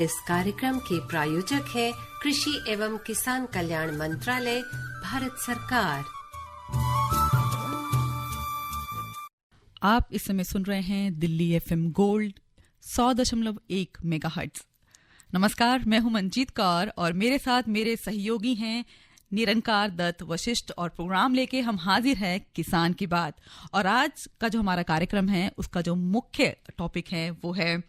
इस कार्यक्रम के प्रायोजक है कृषि एवं किसान कल्याण मंत्रालय, भारत सरकार। आप इस समय सुन रहे हैं दिल्ली FM गोल्ड 100.1 मेगाहर्ट्ज। नमस्कार, मैं हूं मंजीत कौर और मेरे साथ मेरे सहयोगी हैं निरंकार दत्त वशिष्ठ और प्रोग्राम लेके हम हाजिर हैं किसान की बात। और आज का जो हमारा कार्यक्रम है उसका जो मुख्य टॉपिक है वो है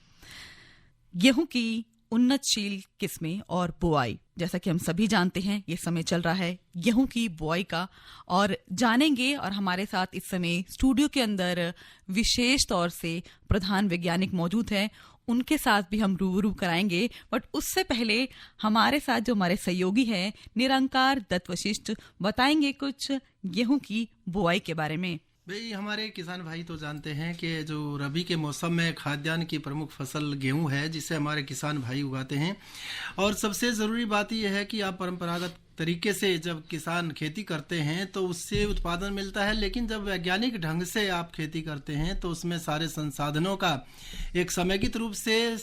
गेहूं की उन्नतशील किस्में और बुआई। जैसा कि हम सभी जानते हैं ये समय चल रहा है गेहूं की बुआई का और जानेंगे। और हमारे साथ इस समय स्टूडियो के अंदर विशेष तौर से प्रधान वैज्ञानिक मौजूद हैं, उनके साथ भी हम रूबरू कराएंगे। बट उससे पहले हमारे साथ जो हमारे सहयोगी हैं निरंकार दत्त वशिष्ठ बताएंगे कुछ गेहूं की बुआई के बारे में। भाई, हमारे किसान भाई तो जानते हैं कि जो रबी के मौसम में खाद्यान्न की प्रमुख फसल गेहूं है, जिसे हमारे किसान भाई उगाते हैं। और सबसे ज़रूरी बात यह है कि आप परंपरागत तरीके से जब किसान खेती करते हैं तो उससे उत्पादन मिलता है, लेकिन जब वैज्ञानिक ढंग से आप खेती करते हैं तो उसमें सारे संसाधनों का एक समेकित रूप से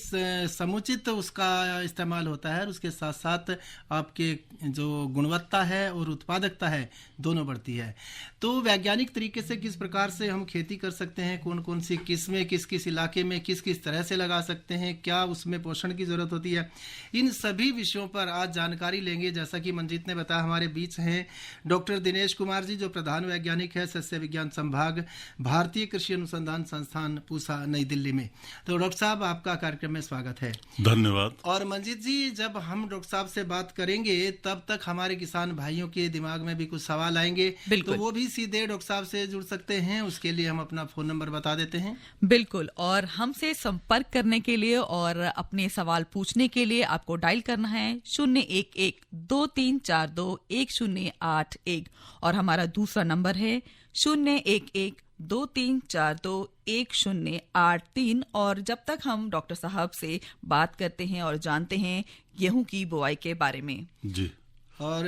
समुचित उसका इस्तेमाल होता है और उसके साथ साथ आपके जो गुणवत्ता है और उत्पादकता है दोनों बढ़ती है। तो वैज्ञानिक तरीके से किस प्रकार से हम खेती कर सकते हैं, कौन कौन सी किस्में किस किस इलाके में किस किस तरह से लगा सकते हैं, क्या उसमें पोषण की ज़रूरत होती है, इन सभी विषयों पर आज जानकारी लेंगे। जैसा कि मंजीत ने बताया, हमारे बीच हैं डॉक्टर दिनेश कुमार जी, जो प्रधान वैज्ञानिक है सस्य विज्ञान संभाग, भारतीय कृषि अनुसंधान संस्थान पूसा, नई दिल्ली में। तो डॉक्टर साहब, आपका कार्यक्रम में स्वागत है। धन्यवाद। और मंजीत जी, जब हम डॉक्टर साहब से बात करेंगे तब तक हमारे किसान भाइयों के दिमाग में भी कुछ सवाल आएंगे, तो वो भी सीधे डॉक्टर साहब से जुड़ सकते हैं। उसके लिए हम अपना फोन नंबर बता देते हैं। बिल्कुल, और हमसे संपर्क करने के लिए और अपने सवाल पूछने के लिए आपको डायल करना है 011-2342-1081 और हमारा दूसरा नंबर है 011-2342-1083। और जब तक हम डॉक्टर साहब से बात करते हैं और जानते हैं गेहूं की बुआई के बारे में जी। और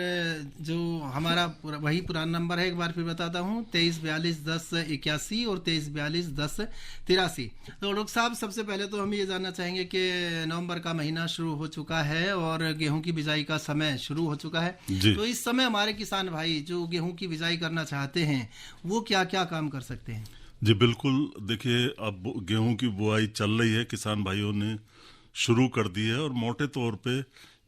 जो हमारा वही पुराना नंबर है, एक बार फिर बताता हूँ, 2342-1081 और 2342-1083। तो डॉक्टर साहब, सबसे पहले तो हम ये जानना चाहेंगे कि नवंबर का महीना शुरू हो चुका है और गेहूं की बिजाई का समय शुरू हो चुका है। तो इस समय हमारे किसान भाई जो गेहूं की बिजाई करना चाहते हैं वो क्या क्या काम कर सकते हैं? जी बिल्कुल, देखिए अब गेहूं की बुआई चल रही है, किसान भाइयों ने शुरू कर दी है और मोटे तौर पे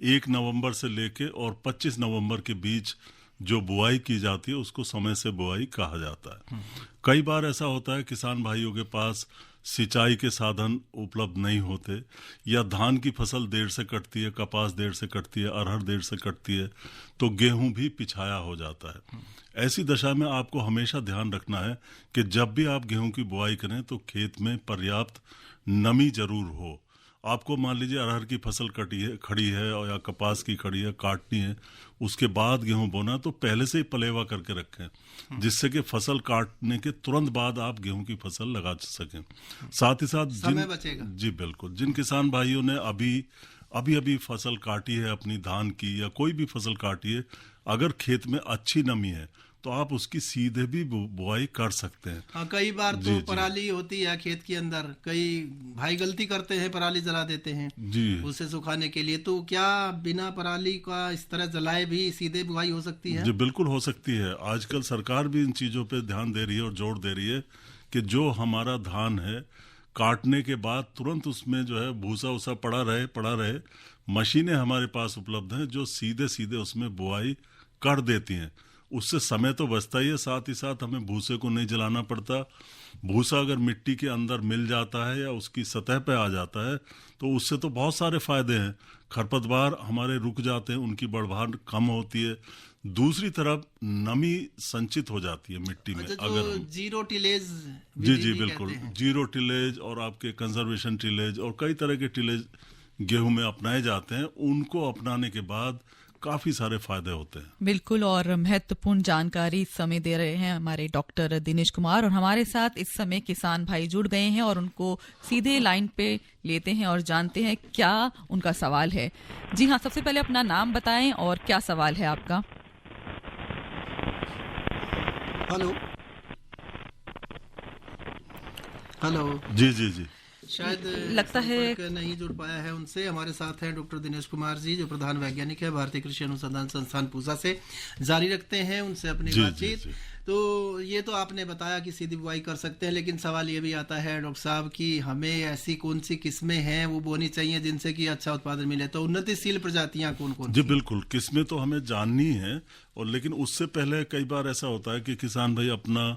1 नवंबर से लेके और 25 नवंबर के बीच जो बुआई की जाती है उसको समय से बुआई कहा जाता है। कई बार ऐसा होता है किसान भाइयों के पास सिंचाई के साधन उपलब्ध नहीं होते, या धान की फसल देर से कटती है, कपास देर से कटती है, अरहर देर से कटती है, तो गेहूं भी पिछाया हो जाता है। ऐसी दशा में आपको हमेशा ध्यान रखना है कि जब भी आप गेहूं की बुआई करें तो खेत में पर्याप्त नमी जरूर हो। आपको मान लीजिए अरहर की फसल खड़ी है या कपास की खड़ी है, काटनी है, उसके बाद गेहूं बोना, तो पहले से ही पलेवा करके रखें, जिससे कि फसल काटने के तुरंत बाद आप गेहूं की फसल लगा सकें। साथ ही साथ समय बचेगा। जी बिल्कुल, जिन किसान भाइयों ने अभी फसल काटी है अपनी धान की या कोई भी फसल काटी है, अगर खेत में अच्छी नमी है तो आप उसकी सीधे भी बुआई कर सकते हैं। हाँ, कई बार तो पराली होती है खेत के अंदर, कई भाई गलती करते हैं, पराली जला देते हैं जी उसे सुखाने के लिए। तो क्या बिना पराली का इस तरह जलाए भी सीधे बुआई हो सकती है? जी बिल्कुल हो सकती है। आजकल सरकार भी इन चीज़ों पे ध्यान दे रही है और जोर दे रही है कि जो हमारा धान है काटने के बाद तुरंत उसमें जो है भूसा उसा पड़ा रहे। मशीनें हमारे पास उपलब्ध हैं जो सीधे उसमें बुआई कर देती हैं। उससे समय तो बचता ही है, साथ ही साथ हमें भूसे को नहीं जलाना पड़ता। भूसा अगर मिट्टी के अंदर मिल जाता है या उसकी सतह पे आ जाता है तो उससे तो बहुत सारे फायदे हैं। खरपतवार हमारे रुक जाते हैं, उनकी बढ़भार कम होती है। दूसरी तरफ नमी संचित हो जाती है मिट्टी में। अगर जीरो टिलेज, जी बिल्कुल, जीरो टिलेज और आपके कंजर्वेशन टिलेज और कई तरह के टिलेज गेहूं में अपनाए जाते हैं, उनको अपनाने के बाद काफी सारे फायदे होते हैं। बिल्कुल, और महत्वपूर्ण जानकारी इस समय दे रहे हैं हमारे डॉक्टर दिनेश कुमार। और हमारे साथ इस समय किसान भाई जुड़ गए हैं और उनको सीधे लाइन पे लेते हैं और जानते हैं क्या उनका सवाल है। जी हाँ, सबसे पहले अपना नाम बताएं और क्या सवाल है आपका। हेलो। जी शायद लगता है नहीं जुड़ पाया है उनसे। हमारे साथ हैं डॉक्टर दिनेश कुमार जी, जो प्रधान वैज्ञानिक है भारतीय कृषि अनुसंधान संस्थान पूसा से। जारी रखते हैं उनसे अपनी बातचीत। तो ये तो आपने बताया कि सीधी बुआई कर सकते हैं, लेकिन सवाल ये भी आता है डॉक्टर साहब कि हमें ऐसी कौन सी किस्में हैं वो बोनी चाहिए जिनसे कि अच्छा उत्पादन मिले। तो उन्नतिशील प्रजातियां कौन कौन? जी बिल्कुल, किस्में तो हमें जाननी है, और लेकिन उससे पहले कई बार ऐसा होता है कि किसान भाई अपना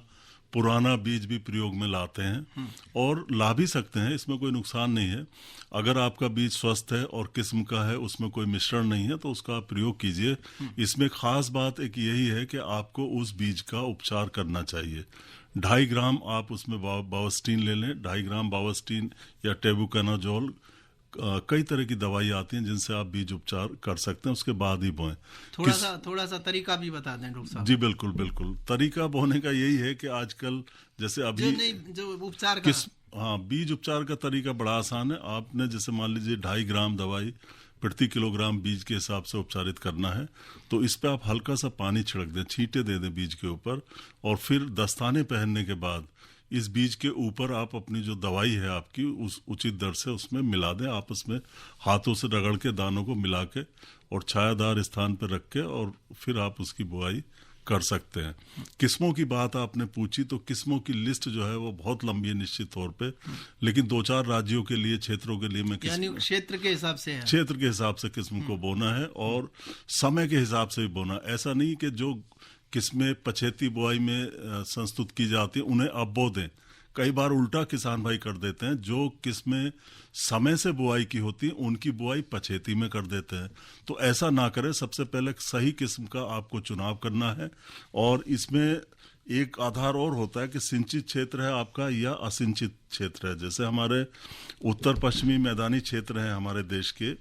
पुराना बीज भी प्रयोग में लाते हैं, और ला भी सकते हैं, इसमें कोई नुकसान नहीं है। अगर आपका बीज स्वस्थ है और किस्म का है, उसमें कोई मिश्रण नहीं है, तो उसका प्रयोग कीजिए। इसमें खास बात एक यही है कि आपको उस बीज का उपचार करना चाहिए। 2.5 ग्राम आप उसमें बावस्टीन ले लें, 2.5 ग्राम बावस्टीन या टेबुकनाजोल, कई तरह की दवाई आती हैं जिनसे आप बीज उपचार कर सकते हैं, उसके बाद ही बोएं। थोड़ा सा तरीका भी बता दें डॉक्टर साहब। जी बिल्कुल, तरीका बोने का यही है कि आजकल जैसे अभी जो उपचार का बीज उपचार का तरीका बड़ा आसान है। आपने जैसे मान लीजिए 2.5 ग्राम दवाई प्रति किलोग्राम बीज के हिसाब से उपचारित करना है, तो इस पे आप हल्का सा पानी छिड़क दें, छींटे दे दें बीज के ऊपर, और फिर दस्ताने पहनने के बाद इस बीज के ऊपर आप अपनी जो दवाई है आपकी उस उचित दर से उसमें मिला दें, आपस में हाथों से रगड़ के दानों को मिला के और छायादार स्थान पर रख के, और फिर आप उसकी बुआई कर सकते हैं। किस्मों की बात आपने पूछी, तो किस्मों की लिस्ट जो है वो बहुत लंबी है निश्चित तौर पे, लेकिन 2-4 राज्यों के लिए, क्षेत्रों के लिए मैं क्षेत्र के हिसाब से किस्म को बोना है, और समय के हिसाब से भी बोना। ऐसा नहीं कि जो किस्में पछेती बुआई में संस्तुत की जाती है उन्हें अब बो दें। कई बार उल्टा किसान भाई कर देते हैं, जो किस्में समय से बुआई की होती है उनकी बुआई पछेती में कर देते हैं। तो ऐसा ना करें, सबसे पहले सही किस्म का आपको चुनाव करना है। और इसमें एक आधार और होता है कि सिंचित क्षेत्र है आपका या असिंचित क्षेत्र है। जैसे हमारे उत्तर पश्चिमी मैदानी क्षेत्र हैं हमारे देश के,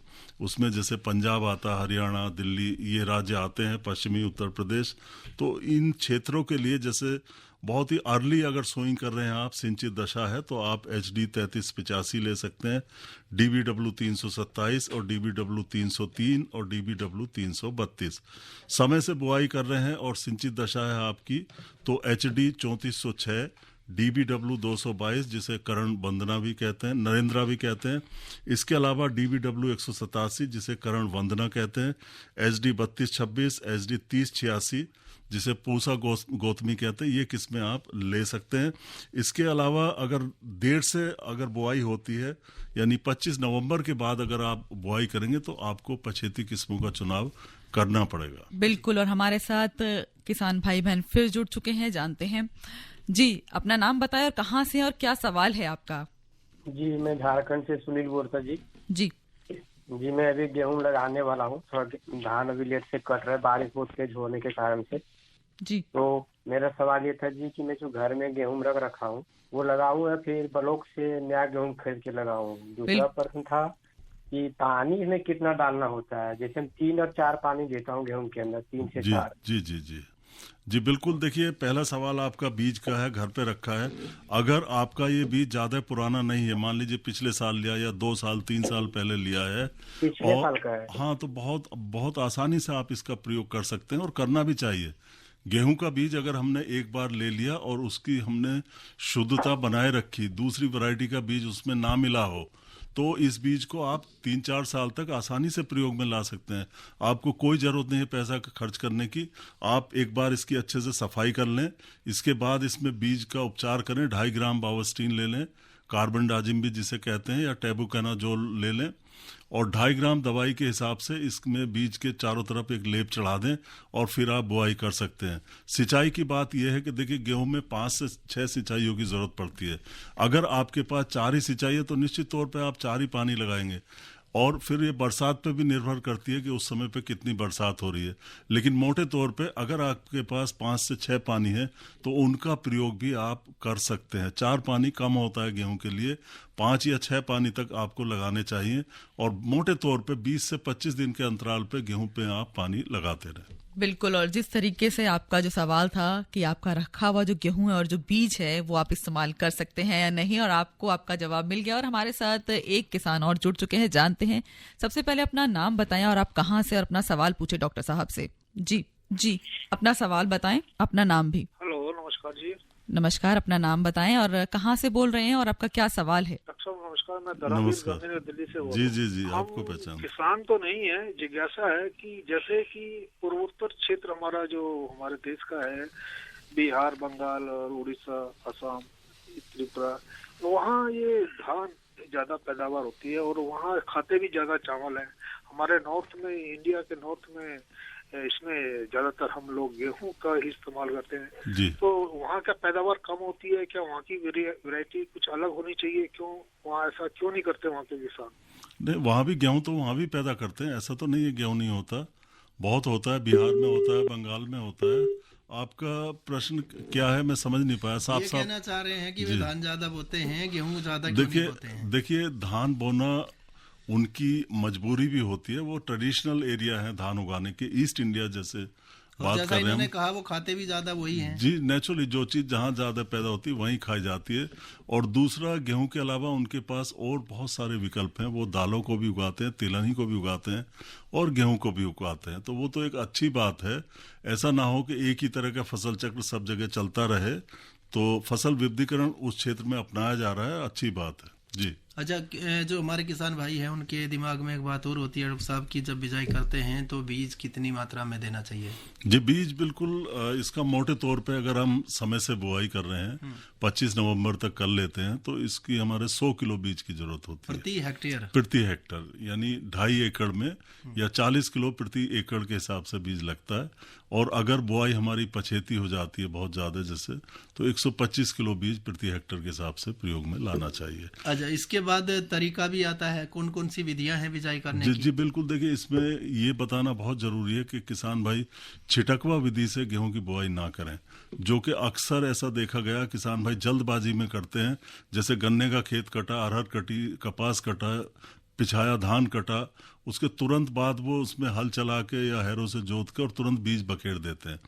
उसमें जैसे पंजाब आता, हरियाणा, दिल्ली, ये राज्य आते हैं, पश्चिमी उत्तर प्रदेश। तो इन क्षेत्रों के लिए जैसे बहुत ही अर्ली अगर सोइंग कर रहे हैं आप, सिंचित दशा है, तो आप HD 3385 ले सकते हैं, DBW 327 और DBW 303 और DBW 332। समय से बुआई कर रहे हैं और सिंचित दशा है आपकी, तो HD 3406, DBW 222 जिसे करण वंदना भी कहते हैं, नरेंद्रा भी कहते हैं। इसके अलावा DBW 187 जिसे करण वंदना कहते हैं, SD 3226, SD 3086 जिसे पूसा गौतमी कहते हैं, ये किस्में आप ले सकते हैं। इसके अलावा अगर देर से अगर बुआई होती है, यानी 25 नवंबर के बाद अगर आप बुआई करेंगे, तो आपको पछेती किस्मों का चुनाव करना पड़ेगा। बिल्कुल, और हमारे साथ किसान भाई बहन फिर जुड़ चुके हैं, जानते हैं। जी, अपना नाम बताएं और कहाँ से और क्या सवाल है आपका? जी, मैं झारखंड से सुनील बोलता जी। जी, मैं अभी गेहूं लगाने वाला हूँ। थोड़ा धान अभी लेट से कट रहा है, बारिश बहुत तेज होने के कारण से जी। तो मेरा सवाल ये था जी कि मैं जो घर में गेहूं रखा हूँ वो लगाऊं या फिर ब्लॉक से नया गेहूं खरीद के लगाऊं। दूसरा प्रश्न था कि पानी इसमें कितना डालना होता है? जैसे हम 3 और 4 पानी देता हूँ गेहूं के अंदर, 3 से 4। जी बिल्कुल। देखिए, पहला सवाल आपका बीज का है, घर पे रखा है। अगर आपका ये बीज ज्यादा पुराना नहीं है, मान लीजिए पिछले साल लिया या 2 साल 3 साल पहले लिया है, पिछले साल का है, हाँ, तो बहुत आसानी से आप इसका प्रयोग कर सकते हैं, और करना भी चाहिए। गेहूं का बीज अगर हमने एक बार ले लिया और उसकी हमने शुद्धता बनाए रखी, दूसरी वैरायटी का बीज उसमें ना मिला हो, तो इस बीज को आप 3-4 साल तक आसानी से प्रयोग में ला सकते हैं। आपको कोई जरूरत नहीं है पैसा खर्च करने की। आप एक बार इसकी अच्छे से सफाई कर लें, इसके बाद इसमें बीज का उपचार करें। 2.5 ग्राम बावस्टीन ले लें, कार्बनडाजिम भी जिसे कहते हैं, या टेबुकनाजोल ले लें, और 2.5 ग्राम दवाई के हिसाब से इसमें बीज के चारों तरफ एक लेप चढ़ा दें, और फिर आप बुआई कर सकते हैं। सिंचाई की बात यह है कि देखिए, गेहूं में 5 से 6 सिंचाइयों की जरूरत पड़ती है। अगर आपके पास 4 ही सिंचाई है, तो निश्चित तौर पे आप 4 ही पानी लगाएंगे, और फिर ये बरसात पे भी निर्भर करती है कि उस समय पे कितनी बरसात हो रही है। लेकिन मोटे तौर पे अगर आपके पास 5 से 6 पानी है, तो उनका प्रयोग भी आप कर सकते हैं। 4 पानी कम होता है गेहूं के लिए, 5 या 6 पानी तक आपको लगाने चाहिए, और मोटे तौर पे 20 से 25 दिन के अंतराल पे गेहूं पे आप पानी लगाते रहें। बिल्कुल, और जिस तरीके से आपका जो सवाल था कि आपका रखा हुआ जो गेहूं है और जो बीज है वो आप इस्तेमाल कर सकते हैं या नहीं, और आपको आपका जवाब मिल गया। और हमारे साथ एक किसान और जुड़ चुके हैं, जानते हैं। सबसे पहले अपना नाम बताएं और आप कहां से, और अपना सवाल पूछे डॉक्टर साहब से। जी, अपना सवाल बताएं, अपना नाम भी। हेलो, नमस्कार जी। नमस्कार, अपना नाम बताएं और कहाँ से बोल रहे हैं और आपका क्या सवाल है? डॉक्टर साहब नमस्कार। मैं धर्मवीर नमस्कार। गांधी दिल्ली से बोल जी रहा हूँ। जी जी, हम आपको पहचान। किसान तो नहीं है, जिज्ञासा है कि जैसे कि पूर्वोत्तर क्षेत्र हमारा जो हमारे देश का है, बिहार, बंगाल और उड़ीसा, असम, त्रिपुरा, वहाँ ये धान ज्यादा पैदावार होती है और वहाँ खाते भी ज्यादा चावल है। हमारे नॉर्थ में, इंडिया के नॉर्थ में, इसमें ज्यादातर हम लोग गेहूं का ही इस्तेमाल करते हैं। जी तो वहाँ का पैदावार कम होती है क्या? वहाँ की वैरायटी कुछ अलग होनी चाहिए, क्यों वहाँ ऐसा क्यों नहीं करते वहाँ के किसान? नहीं, वहाँ भी गेहूं तो वहाँ भी पैदा करते हैं, ऐसा तो नहीं है गेहूं नहीं होता, बहुत होता है, बिहार में होता है, बंगाल में होता है। आपका प्रश्न क्या है मैं समझ नहीं पाया साफ ये साफ। कहना चाह रहे हैं कि वे जी। धान ज्यादा बोते हैं, गेहूं ज्यादा क्यों नहीं बोते हैं? देखिए धान बोना उनकी मजबूरी भी होती है, वो ट्रेडिशनल एरिया है धान उगाने के, ईस्ट इंडिया जैसे और बात जैसा कर रहे इन्होंने हैं कहा वो खाते भी ज्यादा वही हैं। जी। नेचुरली जो चीज जहाँ ज्यादा पैदा होती है वहीं खाई जाती है। और दूसरा, गेहूं के अलावा उनके पास और बहुत सारे विकल्प हैं, वो दालों को भी उगाते हैं, तिलहनी को भी उगाते हैं और गेहूं को भी उगाते हैं, तो वो तो एक अच्छी बात है। ऐसा ना हो कि एक ही तरह का फसल चक्र सब जगह चलता रहे, तो फसल विविधीकरण उस क्षेत्र में अपनाया जा रहा है, अच्छी बात है जी। अच्छा, जो हमारे किसान भाई हैं उनके दिमाग में एक बात और होती है डॉक्टर साहब की, जब बिजाई करते हैं तो बीज कितनी मात्रा में देना चाहिए? जी बीज बिल्कुल, इसका मोटे तौर पे अगर हम समय से बुआई कर रहे हैं 25 नवंबर तक कर लेते हैं तो इसकी हमारे 100 किलो बीज की जरूरत होती है प्रति हेक्टेयर। प्रति हेक्टर, यानी 2.5 एकड़ में या 40 किलो प्रति एकड़ के हिसाब से बीज लगता है। और अगर बुआई हमारी पछेती हो जाती है बहुत ज्यादा जैसे, तो 125 किलो बीज प्रति हेक्टर के हिसाब से प्रयोग में लाना चाहिए। अच्छा, इसके बाद तरीका भी आता है, कौन कौन सी विधियां हैं बिजाई करने जी की? जी बिल्कुल, देखिए इसमें ये बताना बहुत जरूरी है कि किसान भाई छिटकवा विधि से गेहूं की बुआई ना करें, जो कि अक्सर ऐसा देखा गया किसान भाई जल्दबाजी में करते हैं। जैसे गन्ने का खेत कटा, अरहर कटी, कपास कटा, पिछाया धान कटा, उसके तुरंत बाद वो उसमें हल चला के या हैरों से जोत के और तुरंत बीज बखेर देते हैं।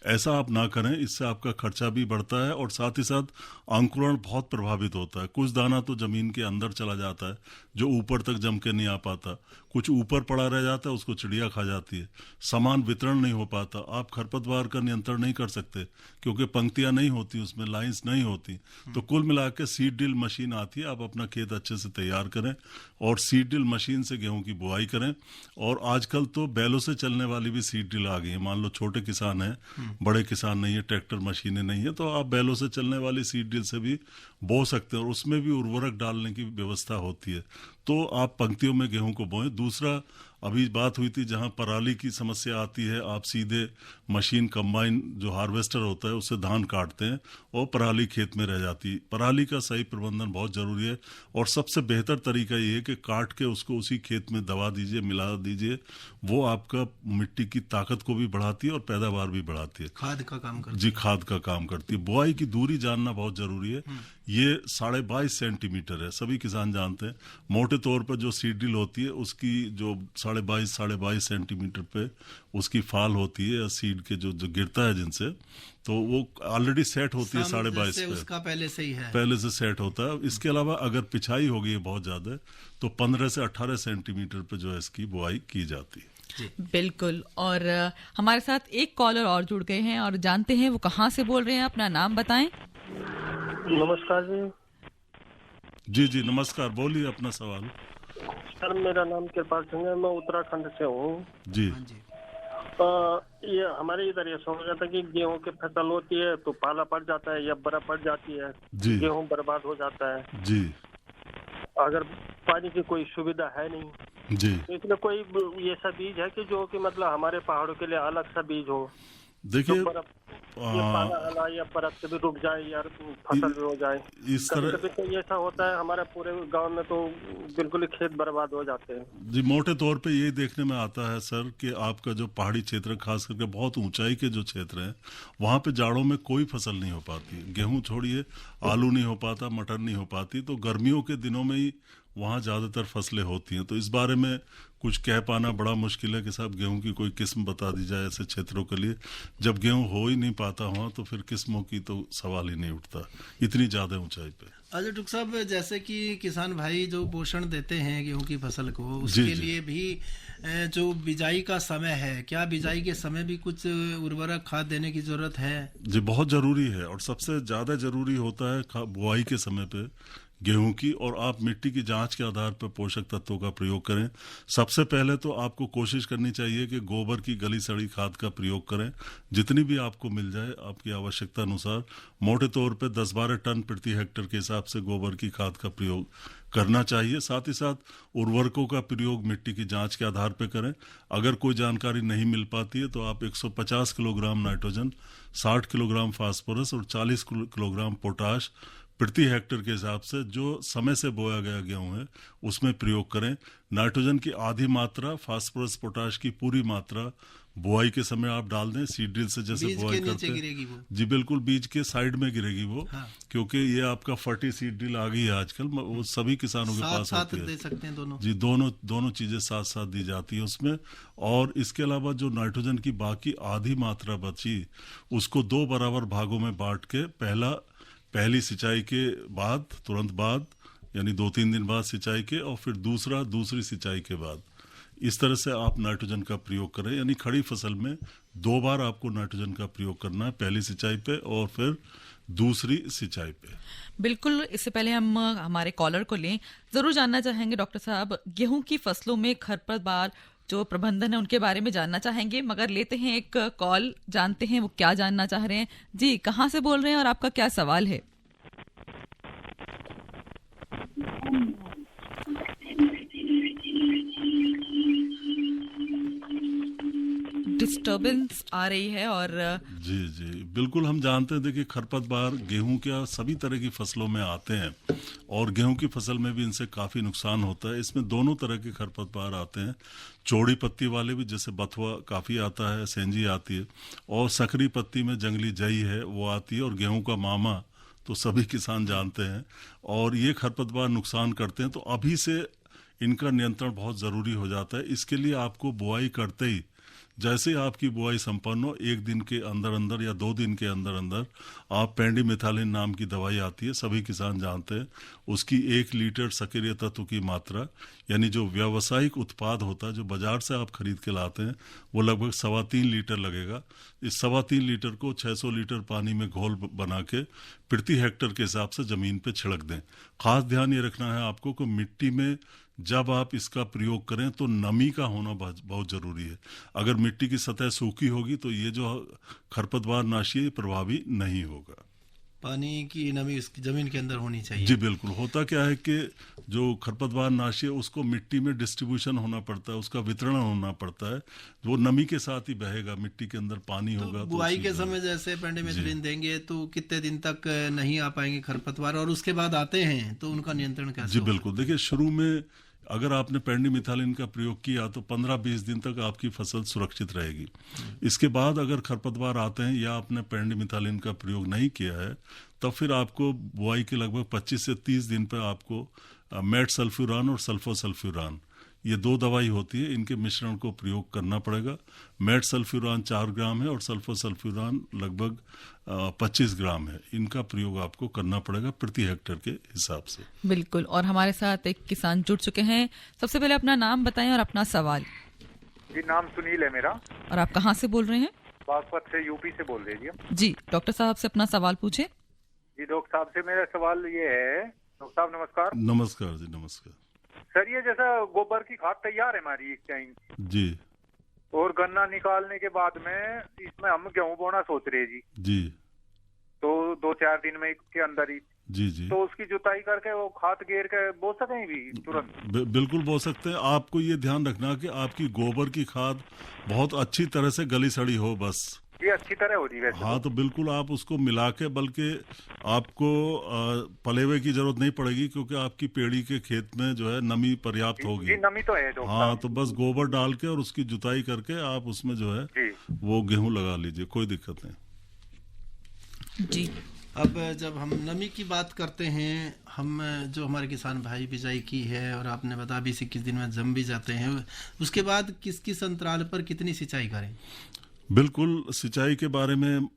ऐसा आप ना करें, इससे आपका खर्चा भी बढ़ता है और साथ ही साथ अंकुरण बहुत प्रभावित होता है। कुछ दाना तो जमीन के अंदर चला जाता है जो ऊपर तक जम के नहीं आ पाता, कुछ ऊपर पड़ा रह जाता है, उसको चिड़िया खा जाती है, समान वितरण नहीं हो पाता। आप खरपतवार का नियंत्रण नहीं कर सकते क्योंकि पंक्तियां नहीं होती, उसमें लाइंस नहीं होती। तो कुल मिला के सीड ड्रिल मशीन आती है, आप अपना खेत अच्छे से तैयार करें और सीड ड्रिल मशीन से गेहूं की बुआई करें। और आजकल तो बैलों से चलने वाली भी सीड ड्रिल आ गई है। मान लो छोटे किसान हैं, बड़े किसान नहीं है, ट्रैक्टर मशीनें नहीं है, तो आप बैलों से चलने वाली सीड ड्रिल से भी बो सकते हैं और उसमें भी उर्वरक डालने की व्यवस्था होती है। तो आप पंक्तियों में गेहूं को बोएं। दूसरा, अभी बात हुई थी जहां पराली की समस्या आती है, आप सीधे मशीन कंबाइन जो हार्वेस्टर होता है उससे धान काटते हैं और पराली खेत में रह जाती है। पराली का सही प्रबंधन बहुत जरूरी है और सबसे बेहतर तरीका ये है कि काट के उसको उसी खेत में दबा दीजिए, मिला दीजिए। वो आपका मिट्टी की ताकत को भी बढ़ाती है और पैदावार भी बढ़ाती है, खाद का काम करती है। जी खाद का काम करती है। बुआई की दूरी जानना बहुत जरूरी है, ये 22.5 सेंटीमीटर है, सभी किसान जानते हैं। मोटे तौर पर जो सीड ड्रिल होती है उसकी जो 22.5 सेंटीमीटर पे उसकी फाल होती है, या सीड के जो गिरता है जिनसे, तो वो ऑलरेडी सेट होती है 22.5 पे, उसका पहले से ही है, पहले से सेट होता है। इसके अलावा अगर पिछाई हो गई है बहुत ज्यादा तो 15 से 18 सेंटीमीटर पे जो है इसकी बुआई की जाती है। बिल्कुल। और हमारे साथ एक कॉलर और जुड़ गए हैं और जानते हैं वो कहाँ से बोल रहे हैं, अपना नाम बताएं। नमस्कार जी। जी जी नमस्कार, बोलिए अपना सवाल। सर मेरा नाम कृपाल सिंह है, मैं उत्तराखंड से हूँ जी। ये हमारे इधर ये समझ जाता है कि गेहूं की फसल होती है तो पाला पड़ जाता है या बर्फ पड़ जाती है, जी गेहूं बर्बाद हो जाता है। जी अगर पानी की कोई सुविधा है नहीं जी, तो इसमें कोई ये सा बीज है कि जो कि मतलब हमारे पहाड़ों के लिए अलग सा बीज हो, देखिए जो बर्फ ये पाला आना या बर्फ से भी रुक जाए या फसल भी हो जाए। इस तरह कभी तो ऐसा होता है हमारे पूरे गांव में तो बिल्कुल ही खेत बर्बाद हो जाते हैं। जी, मोटे तौर पे ये देखने में आता है सर कि आपका जो पहाड़ी क्षेत्र, खास करके बहुत ऊंचाई के जो क्षेत्र हैं, वहाँ पे जाड़ों में कोई फसल नहीं हो पाती। गेहूं छोड़िए, आलू नहीं हो पाता, मटर नहीं हो पाती, तो गर्मियों के दिनों में ही वहाँ ज़्यादातर फसलें होती हैं। तो इस बारे में कुछ कह पाना बड़ा मुश्किल है कि साहब गेहूं की कोई किस्म बता दी जाए ऐसे क्षेत्रों के लिए। जब गेहूं हो ही नहीं पाता हुआ तो फिर किस्मों की तो सवाल ही नहीं उठता इतनी ज़्यादा ऊंचाई पे। अच्छा डॉक्टर साहब, जैसे कि किसान भाई जो पोषण देते हैं गेहूं की फसल को, जी, उसके जी। लिए भी जो बिजाई का समय है, क्या बिजाई के समय भी कुछ उर्वरक खाद देने की जरूरत है? जी बहुत ज़रूरी है और सबसे ज़्यादा ज़रूरी होता है बुआई के समय पे गेहूं की, और आप मिट्टी की जांच के आधार पर पोषक तत्वों का प्रयोग करें। सबसे पहले तो आपको कोशिश करनी चाहिए कि गोबर की गली सड़ी खाद का प्रयोग करें, जितनी भी आपको मिल जाए आपकी आवश्यकता अनुसार। मोटे तौर पे 10-12 टन प्रति हेक्टेयर के हिसाब से गोबर की खाद का प्रयोग करना चाहिए। साथ ही साथ उर्वरकों का प्रयोग मिट्टी की जांच के आधार पर करें। अगर कोई जानकारी नहीं मिल पाती है तो आप 150 किलोग्राम नाइट्रोजन, 60 किलोग्राम फास्फोरस और 40 किलोग्राम पोटाश प्रति हेक्टेयर के हिसाब से जो समय से बोया गया गेहूं है उसमें प्रयोग करें। नाइट्रोजन की आधी मात्रा, फास्फोरस पोटाश की पूरी मात्रा बुआई के समय आप डाल दें। सीड ड्रिल से जैसे बुआई करते हैं, जी बिल्कुल, बीज के साइड में गिरेगी वो। हाँ। क्योंकि ये आपका फटी सीड ड्रिल आ गई है आजकल, वो सभी किसानों के पास होती है। दे सकते हैं दोनों, जी दोनों चीजें साथ साथ दी जाती है उसमें। और इसके अलावा जो नाइट्रोजन की बाकी आधी मात्रा बची उसको 2 बराबर भागों में बांट के पहली सिंचाई के बाद, तुरंत बाद, यानी 2-3 दिन बाद सिंचाई के, और फिर दूसरी सिंचाई के बाद, इस तरह से आप नाइट्रोजन का प्रयोग करें। यानी खड़ी फसल में 2 बार आपको नाइट्रोजन का प्रयोग करना है, पहली सिंचाई पे और फिर दूसरी सिंचाई पे। बिल्कुल। इससे पहले हम हमारे कॉलर को लें, जरूर जानना चाहेंगे डॉक्टर साहब, गेहूं की फसलों में खरपतवार जो प्रबंधन है उनके बारे में जानना चाहेंगे, मगर लेते हैं एक कॉल, जानते हैं वो क्या जानना चाह रहे हैं। जी, कहाँ से बोल रहे हैं और आपका क्या सवाल है? डिस्टर्बेंस आ रही है। और जी बिल्कुल, हम जानते हैं, देखिए खरपतवार गेहूं के सभी तरह की फसलों में आते हैं और गेहूं की फसल में भी इनसे काफ़ी नुकसान होता है। इसमें दोनों तरह के खरपतवार आते हैं, चौड़ी पत्ती वाले भी, जैसे बथुआ काफ़ी आता है, सेंजी आती है, और सकरी पत्ती में जंगली जई है वो आती है, और गेहूं का मामा तो सभी किसान जानते हैं। और ये खरपतवार नुकसान करते हैं, तो अभी से इनका नियंत्रण बहुत ज़रूरी हो जाता है। इसके लिए आपको बुआई करते ही, जैसे आपकी बुआई संपन्न हो, 1 दिन के अंदर अंदर या 2 दिन के अंदर अंदर आप पेंडिमिथालिन नाम की दवाई आती है, सभी किसान जानते हैं, उसकी 1 लीटर सक्रिय तत्व की मात्रा, यानी जो व्यावसायिक उत्पाद होता है जो बाजार से आप खरीद के लाते हैं, वो लगभग 3.25 लीटर लगेगा। इस 3.25 लीटर को 600 लीटर पानी में घोल बना के प्रति हेक्टेयर के हिसाब से जमीन पे छिड़क दें। खास ध्यान ये रखना है आपको कि मिट्टी में जब आप इसका प्रयोग करें तो नमी का होना बहुत ज़रूरी है। अगर मिट्टी की सतह सूखी होगी तो ये जो खरपतवार नाशी है प्रभावी नहीं होगा। पानी की नमी उसकी जमीन के अंदर होनी चाहिए। जी बिल्कुल। होता क्या है कि जो खरपतवार नाशी है उसको मिट्टी में डिस्ट्रीब्यूशन होना पड़ता है, उसका वितरण होना पड़ता है, वो नमी के साथ ही बहेगा, मिट्टी के अंदर पानी होगा। बुआई के समय जैसे पेंडिमिथालिन देंगे तो कितने दिन तक नहीं आ पाएंगे खरपतवार, और उसके बाद आते हैं तो उनका नियंत्रण कैसे? जी बिल्कुल, देखिए शुरू में अगर आपने पेंडिमिथालिन का प्रयोग किया तो 15-20 दिन तक आपकी फसल सुरक्षित रहेगी। इसके बाद अगर खरपतवार आते हैं या आपने पेंडिमिथालिन का प्रयोग नहीं किया है, तब फिर आपको बुआई के लगभग 25 से 30 दिन पर आपको मेट सल्फ्यूरान और सल्फोसल्फ्यूरान, ये 2 दवाई होती है, इनके मिश्रण को प्रयोग करना पड़ेगा। मेट सल्फ्यूरान 4 ग्राम है और सल्फोसल्फ्यूरान लगभग 25 ग्राम है। इनका प्रयोग आपको करना पड़ेगा प्रति हेक्टेयर के हिसाब से। बिल्कुल। और हमारे साथ एक किसान जुड़ चुके हैं। सबसे पहले अपना नाम बताएं और अपना सवाल। जी, नाम सुनील है मेरा। और आप कहाँ से बोल रहे हैं? बागपत से, यूपी से बोल रहे हैं। जी, डॉक्टर साहब से अपना सवाल पूछे। जी, डॉक्टर साहब से मेरा सवाल ये है। डॉक्टर साहब नमस्कार। नमस्कार जी, नमस्कार सर। ये जैसा गोबर की खाद तैयार है हमारी इस टाइम जी, और गन्ना निकालने के बाद में इसमें हम गेहूं बोना सोच रहे जी, तो 2-4 दिन में के अंदर ही जी, तो उसकी जुताई करके वो खाद घेर के बो सकें भी तुरंत? बिल्कुल बो सकते हैं। आपको ये ध्यान रखना कि आपकी गोबर की खाद बहुत अच्छी तरह से गली सड़ी हो, बस ये अच्छी तरह हो रही है। हाँ, तो बिल्कुल आप उसको मिला के, बल्कि आपको पलेवे की जरूरत नहीं पड़ेगी, क्योंकि आपकी पेड़ी के खेत में जो है नमी पर्याप्त होगी। जी, नमी तो है। हाँ, तो बस गोबर डाल के और उसकी जुताई करके आप उसमें जो है वो गेहूं लगा लीजिए, कोई दिक्कत नहीं। जी, अब जब हम नमी की बात करते हैं, हम जो हमारे किसान भाई बिजाई की है और आपने बताया 20-21 दिन में जम भी जाते हैं, उसके बाद किस अंतराल पर कितनी सिंचाई करें? बिल्कुल, सिंचाई के बारे में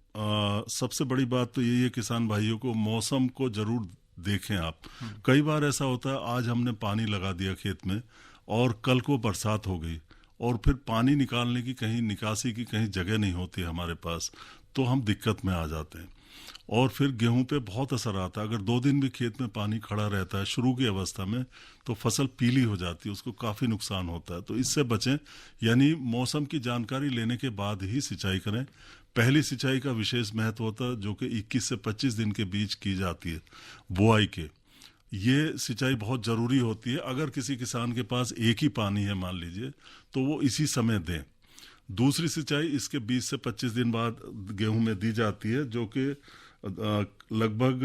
सबसे बड़ी बात तो यही है किसान भाइयों को, मौसम को जरूर देखें आप। कई बार ऐसा होता है आज हमने पानी लगा दिया खेत में और कल को बरसात हो गई और फिर पानी निकालने की कहीं निकासी की कहीं जगह नहीं होती हमारे पास, तो हम दिक्कत में आ जाते हैं। और फिर गेहूं पे बहुत असर आता है। अगर 2 दिन भी खेत में पानी खड़ा रहता है शुरू की अवस्था में, तो फसल पीली हो जाती है, उसको काफ़ी नुकसान होता है। तो इससे बचें, यानी मौसम की जानकारी लेने के बाद ही सिंचाई करें। पहली सिंचाई का विशेष महत्व होता है, जो कि 21 से 25 दिन के बीच की जाती है बुआई के। ये सिंचाई बहुत ज़रूरी होती है। अगर किसी किसान के पास एक ही पानी है मान लीजिए, तो वो इसी समय दें। दूसरी सिंचाई इसके 20 से 25 दिन बाद गेहूं में दी जाती है, जो कि लगभग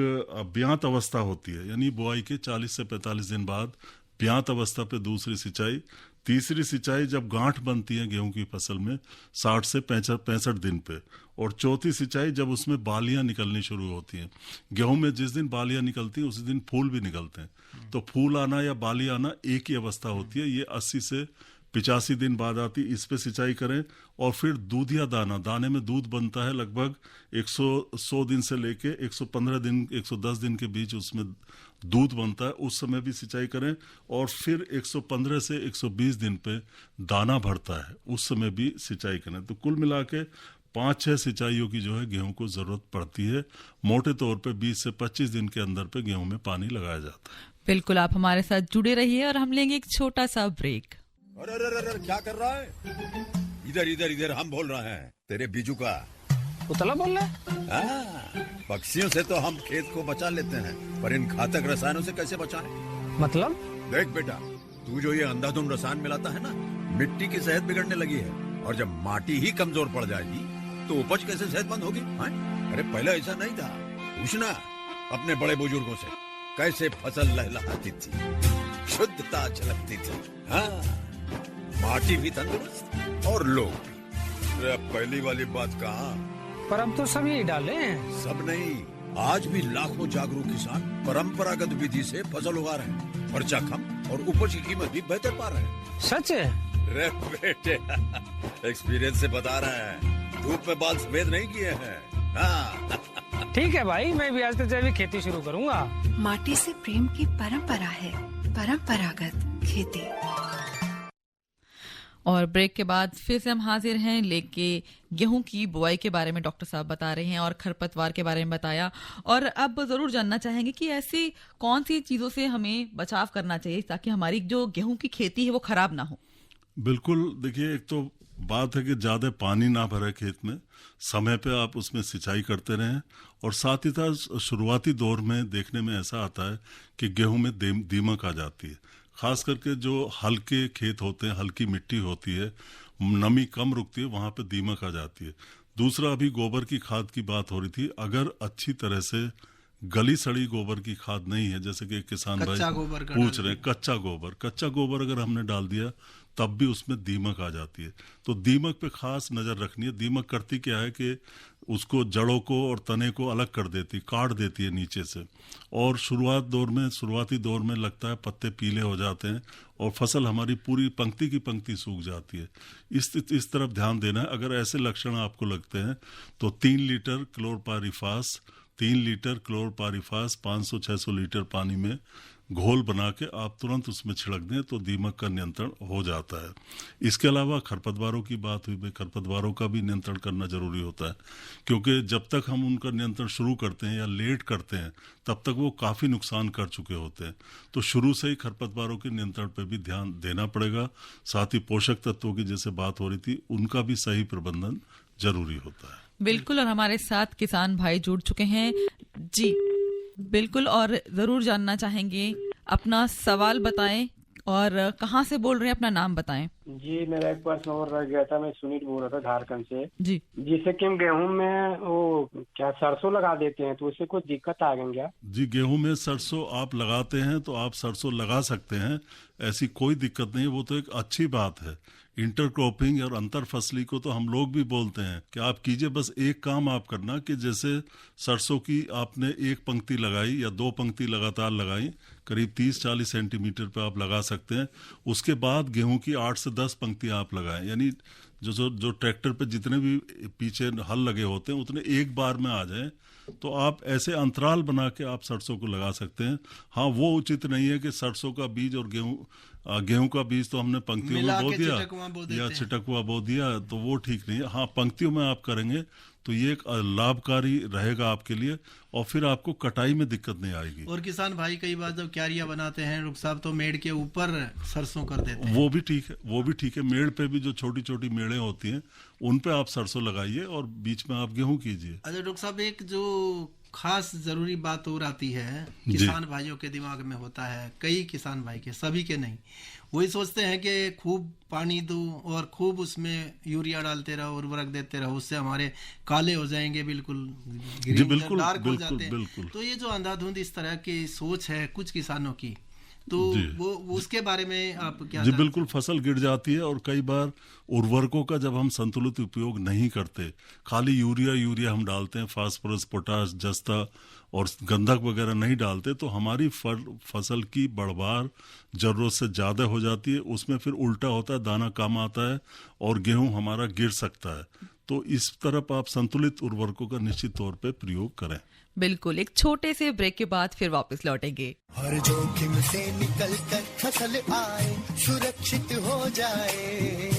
ब्यात अवस्था होती है, यानी बुआई के 40 से 45 दिन बाद ब्यात अवस्था पे दूसरी सिंचाई। तीसरी सिंचाई जब गांठ बनती है गेहूं की फसल में 60 से 65 दिन पे। और चौथी सिंचाई जब उसमें बालियां निकलनी शुरू होती हैं। गेहूं में जिस दिन बालियां निकलती हैं उसी दिन फूल भी निकलते हैं। तो फूल आना या बाली आना एक ही अवस्था होती है। ये 80 से 85 दिन बाद आती, इस पे सिंचाई करें। और फिर दूधिया दाने में दूध बनता है, लगभग 100 दिन से लेके 115 दिन 110 दिन के बीच उसमें दूध बनता है, उस समय भी सिंचाई करें। और फिर 115 से 120 दिन पे दाना भरता है, उस समय भी सिंचाई करें। तो कुल मिला के 5-6 सिंचाइयों की जो है गेहूं को जरूरत पड़ती है। मोटे तौर पे 20 से 25 दिन के अंदर पे गेहूं में पानी लगाया जाता है। बिल्कुल, आप हमारे साथ जुड़े रहिए और हम लेंगे एक छोटा सा ब्रेक। अरे क्या कर रहा है? इधर इधर इधर, हम बोल रहे हैं तेरे बीजू का। उतला बोल रहा है? पक्षियों से तो हम खेत को बचा लेते हैं, पर इन घातक रसायनों से कैसे बचाएं? मतलब? देख बेटा, तू जो ये अंधाधुंध रसायन मिलाता है ना, मिट्टी की सेहत बिगड़ने लगी है। और जब माटी ही कमजोर पड़ जाएगी तो उपज कैसे सेहतमंद होगी? अरे पहले ऐसा नहीं था। पूछना अपने बड़े बुजुर्गों से, कैसे फसल लहलहाती थी, शुद्धता झलकती थी। हाँ, माटी भी तंदुरुस्त और लोग भी। पहली वाली बात कहाँ? पर अब तो सब यही डाले हैं। सब नहीं, आज भी लाखों जागरूक किसान परंपरागत विधि से फसल उगा रहे हैं। खर्चा कम और उपज की कीमत भी बेहतर पा रहे हैं। सच है? रे बेटे, एक्सपीरियंस से बता रहे हैं, धूप में बाल सफेद नहीं किए हैं। हाँ। ठीक है भाई, मैं भी आज से जैविक खेती शुरू करूंगा। माटी से प्रेम की परंपरा है, परंपरागत खेती। और ब्रेक के बाद फिर से हम हाजिर हैं लेके गेहूं की बुआई के बारे में डॉक्टर साहब बता रहे हैं और खरपतवार के बारे में बताया। और अब जरूर जानना चाहेंगे कि ऐसी कौन सी चीजों से हमें बचाव करना चाहिए ताकि हमारी जो गेहूं की खेती है वो खराब ना हो। बिल्कुल, देखिए, एक तो बात है कि ज़्यादा पानी ना भरे खेत में, समय पे आप उसमें सिंचाई करते रहें। और साथ ही साथ शुरुआती दौर में देखने में ऐसा आता है कि गेहूं में दीमक आ जाती है। खास करके जो हल्के खेत होते हैं, हल्की मिट्टी होती है, नमी कम रुकती है, वहाँ पे दीमक आ जाती है। दूसरा, अभी गोबर की खाद की बात हो रही थी, अगर अच्छी तरह से गली सड़ी गोबर की खाद नहीं है, जैसे कि किसान भाई पूछ रहे हैं, कच्चा गोबर अगर हमने डाल दिया तब भी उसमें दीमक आ जाती है। तो दीमक पे खास नज़र रखनी है। दीमक करती क्या है कि उसको जड़ों को और तने को अलग कर देती, काट देती है नीचे से। और शुरुआती दौर में लगता है पत्ते पीले हो जाते हैं और फसल हमारी पूरी पंक्ति की पंक्ति सूख जाती है। इस तरफ ध्यान देना है। अगर ऐसे लक्षण आपको लगते हैं तो 3 लीटर क्लोरपारीफास 500-600 लीटर पानी में घोल बना के आप तुरंत उसमें छिड़क दें तो दीमक का नियंत्रण हो जाता है। इसके अलावा खरपतवारों की बात हुई, खरपतवारों का भी नियंत्रण करना जरूरी होता है, क्योंकि जब तक हम उनका नियंत्रण शुरू करते हैं या लेट करते हैं तब तक वो काफ़ी नुकसान कर चुके होते हैं। तो शुरू से ही खरपतवारों के नियंत्रण पर भी ध्यान देना पड़ेगा। साथ ही पोषक तत्वों की जैसे बात हो रही थी, उनका भी सही प्रबंधन जरूरी होता है। बिल्कुल, और हमारे साथ किसान भाई जुड़ चुके हैं जी। बिल्कुल, और जरूर जानना चाहेंगे, अपना सवाल बताएं और कहाँ से बोल रहे हैं, अपना नाम बताएं। जी, मेरा एक प्रश्न और रह गया था। मैं सुनील बोल रहा था झारखंड से जी। जिससे कि हम गेहूं में वो क्या सरसों लगा देते हैं, तो उससे कुछ दिक्कत आ गई क्या? जी, गेहूं में सरसों आप लगाते हैं तो आप सरसों लगा सकते हैं, ऐसी कोई दिक्कत नहीं। वो तो एक अच्छी बात है। इंटरक्रॉपिंग और अंतर फसली को तो हम लोग भी बोलते हैं कि आप कीजिए। बस एक काम आप करना कि जैसे सरसों की आपने एक पंक्ति लगाई या 2 पंक्ति लगातार लगाई, करीब 30-40 सेंटीमीटर पे आप लगा सकते हैं। उसके बाद गेहूं की 8 से 10 पंक्ति आप लगाएं, यानी जो ट्रैक्टर पे जितने भी पीछे हल लगे होते हैं उतने एक बार में आ जाएं। तो आप ऐसे अंतराल बना के आप सरसों को लगा सकते हैं। हाँ, वो उचित नहीं है कि सरसों का बीज और गेहूं गेहूं का बीज तो हमने पंक्तियों में बो दिया या छिटकुआ बो दिया, तो वो ठीक नहीं है। हाँ, पंक्तियों में आप करेंगे तो ये एक लाभकारी रहेगा आपके लिए, और फिर आपको कटाई में दिक्कत नहीं आएगी। और किसान भाई कई बार जब क्यारियां बनाते हैं रुख साहब, तो मेड़ के ऊपर सरसों कर देते हैं। वो भी ठीक है। मेड़ पे भी जो छोटी छोटी मेड़ें होती हैं उन पे आप सरसों लगाइए और बीच में आप गेहूं कीजिए। अच्छा डॉक्टर साहब, एक जो खास जरूरी बात और आती है, किसान भाइयों के दिमाग में होता है, कई किसान भाई के, सभी के नहीं, वही सोचते हैं कि खूब पानी दो और खूब उसमें यूरिया डालते रहो, उर्वरक देते रहो, उससे हमारे काले हो जाएंगे, बिल्कुल डार्क हो जाते हैं। तो ये जो अंधाधुंध इस तरह की सोच है कुछ किसानों की, तो वो उसके बारे में आप क्या? जी बिल्कुल, फसल गिर जाती है। और कई बार उर्वरकों का जब हम संतुलित उपयोग नहीं करते, खाली यूरिया हम डालते हैं, फास्फोरस, पोटाश, जस्ता और गंधक वगैरह नहीं डालते, तो हमारी फसल की बढ़वार जरूरत से ज्यादा हो जाती है। उसमें फिर उल्टा होता है, दाना कम आता है और गेहूं हमारा गिर सकता है। तो इस तरफ आप संतुलित उर्वरकों का निश्चित तौर पे प्रयोग करें। बिल्कुल, एक छोटे से ब्रेक के बाद फिर वापस लौटेंगे। हर जोखिम से निकल कर फसल आए, सुरक्षित हो जाए,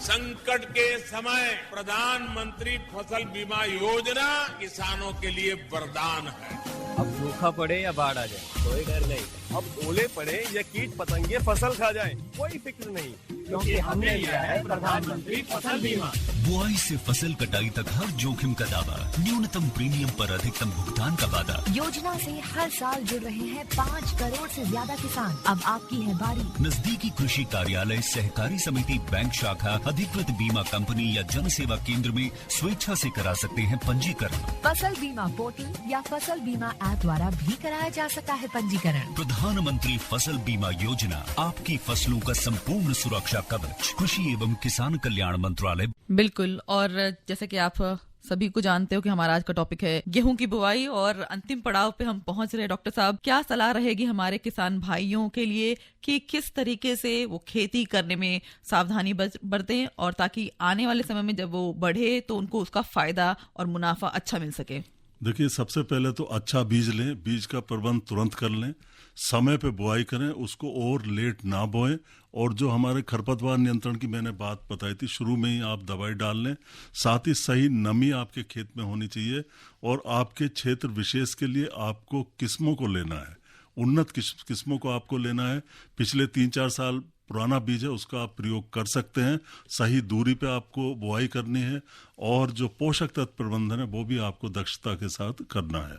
संकट के समय प्रधानमंत्री फसल बीमा योजना किसानों के लिए वरदान है। अब सूखा पड़े या बाढ़ आ जाए कोई डर नहीं, अब ओले पड़े या कीट पतंगे फसल खा जाए कोई फिक्र नहीं, क्योंकि हमने लिया है प्रधानमंत्री फसल बीमा। बुआई से फसल कटाई तक हर जोखिम का दावा, न्यूनतम प्रीमियम पर अधिकतम भुगतान का वादा। योजना से हर साल जुड़ रहे हैं 5 करोड़ से ज्यादा किसान। अब आपकी है बारी। नजदीकी कृषि कार्यालय, सहकारी समिति, बैंक शाखा, अधिकृत बीमा कंपनी या जन सेवा केंद्र में स्वेच्छा से करा सकते हैं पंजीकरण। फसल बीमा पोर्टल या फसल बीमा ऐप द्वारा भी कराया जा सकता है पंजीकरण। प्रधानमंत्री फसल बीमा योजना, आपकी फसलों का संपूर्ण सुरक्षा कवच, कृषि एवं किसान कल्याण मंत्रालय। बिल्कुल, और जैसे कि आप सभी को जानते हो कि हमारा आज का टॉपिक है गेहूं की बुआई और अंतिम पड़ाव पे हम पहुंच रहे हैं। डॉक्टर साहब, क्या सलाह रहेगी हमारे किसान भाइयों के लिए कि किस तरीके से वो खेती करने में सावधानी बरतें, और ताकि आने वाले समय में जब वो बढ़े तो उनको उसका फायदा और मुनाफा अच्छा मिल सके? देखिए, सबसे पहले तो अच्छा बीज लें, बीज का प्रबंध तुरंत कर लें, समय पे बुआई करें, उसको और लेट ना बोएं, और जो हमारे खरपतवार नियंत्रण की मैंने बात बताई थी, शुरू में ही आप दवाई डाल लें। साथ ही सही नमी आपके खेत में होनी चाहिए, और आपके क्षेत्र विशेष के लिए आपको किस्मों को लेना है, उन्नत किस्मों को आपको लेना है। पिछले 3-4 साल पुराना बीज है उसका आप प्रयोग कर सकते हैं। सही दूरी पे आपको बुआई करनी है, और जो पोषक तत्व प्रबंधन है वो भी आपको दक्षता के साथ करना है।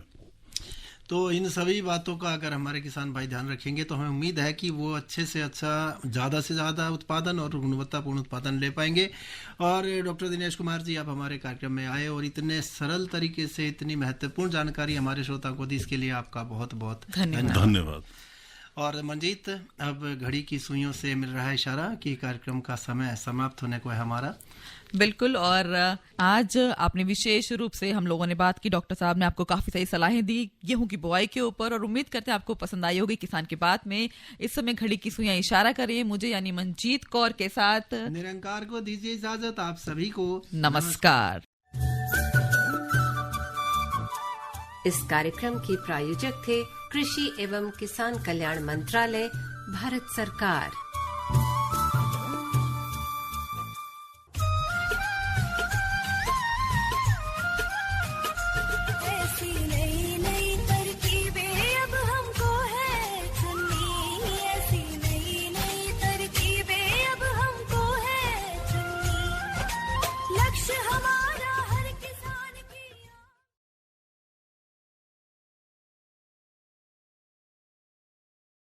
तो इन सभी बातों का अगर हमारे किसान भाई ध्यान रखेंगे तो हमें उम्मीद है कि वो अच्छे से अच्छा, ज़्यादा से ज़्यादा उत्पादन और गुणवत्तापूर्ण उत्पादन ले पाएंगे। और डॉक्टर दिनेश कुमार जी, आप हमारे कार्यक्रम में आए और इतने सरल तरीके से इतनी महत्वपूर्ण जानकारी हमारे श्रोता को दी, इसके लिए आपका बहुत बहुत धन्यवाद। और मंजीत, अब घड़ी की सुइयों से मिल रहा है इशारा कि कार्यक्रम का समय समाप्त होने को है हमारा। बिल्कुल, और आज आपने विशेष रूप से हम लोगों ने बात की, डॉक्टर साहब ने आपको काफी सही सलाहें दी गेहूं की बुआई के ऊपर, और उम्मीद करते हैं आपको पसंद आई होगी किसान की बात में। इस समय घड़ी की सुइयां इशारा करें मुझे यानी मंजीत कौर के साथ, निरंकार को दीजिए इजाजत। आप सभी को नमस्कार। इस कार्यक्रम के प्रायोजक थे कृषि एवं किसान कल्याण मंत्रालय, भारत सरकार।